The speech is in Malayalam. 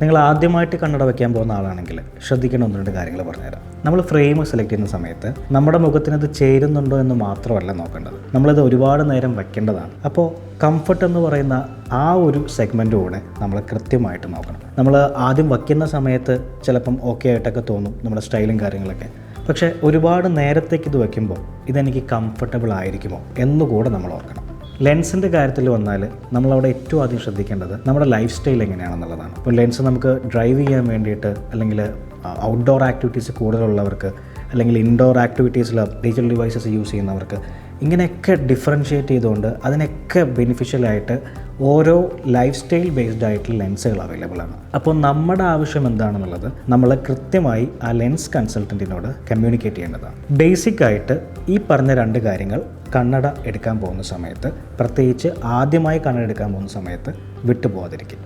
നിങ്ങൾ ആദ്യമായിട്ട് കണ്ണട വയ്ക്കാൻ പോകുന്ന ആളാണെങ്കിൽ ശ്രദ്ധിക്കേണ്ട 1-2 കാര്യങ്ങൾ പറഞ്ഞുതരാം. നമ്മൾ ഫ്രെയിം സെലക്ട് ചെയ്യുന്ന സമയത്ത് നമ്മുടെ മുഖത്തിനത് ചേരുന്നുണ്ടോ എന്ന് മാത്രമല്ല നോക്കേണ്ടത്, നമ്മളിത് ഒരുപാട് നേരം വയ്ക്കേണ്ടതാണ്. അപ്പോൾ കംഫർട്ട് എന്ന് പറയുന്ന ആ ഒരു സെഗ്മെൻറ്റ് കൂടെ നമ്മൾ കൃത്യമായിട്ട് നോക്കണം. നമ്മൾ ആദ്യം വയ്ക്കുന്ന സമയത്ത് ചിലപ്പം ഓക്കെ ആയിട്ടൊക്കെ തോന്നും നമ്മുടെ സ്റ്റൈലും കാര്യങ്ങളൊക്കെ. പക്ഷേ ഒരുപാട് നേരത്തേക്ക് ഇത് വയ്ക്കുമ്പോൾ ഇതെനിക്ക് കംഫർട്ടബിൾ ആയിരിക്കുമോ എന്നുകൂടെ നമ്മൾ ഓർക്കണം. ലെൻസിൻ്റെ കാര്യത്തിൽ വന്നാൽ നമ്മളവിടെ ഏറ്റവും ആദ്യം ശ്രദ്ധിക്കേണ്ടത് നമ്മുടെ ലൈഫ് സ്റ്റൈൽ എങ്ങനെയാണെന്നുള്ളതാണ്. ഇപ്പോൾ ലെൻസ് നമുക്ക് ഡ്രൈവ് ചെയ്യാൻ വേണ്ടിയിട്ട്, അല്ലെങ്കിൽ ഔട്ട്ഡോർ ആക്ടിവിറ്റീസ് കൂടുതലുള്ളവർക്ക്, അല്ലെങ്കിൽ ഇൻഡോർ ആക്ടിവിറ്റീസിൽ ഡിജിറ്റൽ ഡിവൈസസ് യൂസ് ചെയ്യുന്നവർക്ക്, ഇങ്ങനെയൊക്കെ ഡിഫറൻഷ്യേറ്റ് ചെയ്തുകൊണ്ട് അതിനൊക്കെ ബെനിഫിഷ്യലായിട്ട് ഓരോ ലൈഫ് സ്റ്റൈൽ ബേസ്ഡ് ആയിട്ടുള്ള ലെൻസുകൾ അവൈലബിൾ ആണ്. അപ്പോൾ നമ്മുടെ ആവശ്യം എന്താണെന്നുള്ളത് നമ്മൾ കൃത്യമായി ആ ലെൻസ് കൺസൾട്ടൻറ്റിനോട് കമ്മ്യൂണിക്കേറ്റ് ചെയ്യേണ്ടതാണ്. ബേസിക്കായിട്ട് ഈ പറഞ്ഞ 2 കാര്യങ്ങൾ കണ്ണട എടുക്കാൻ പോകുന്ന സമയത്ത്, പ്രത്യേകിച്ച് ആദ്യമായി കണ്ണട എടുക്കാൻ പോകുന്ന സമയത്ത് വിട്ടുപോകാതിരിക്കും.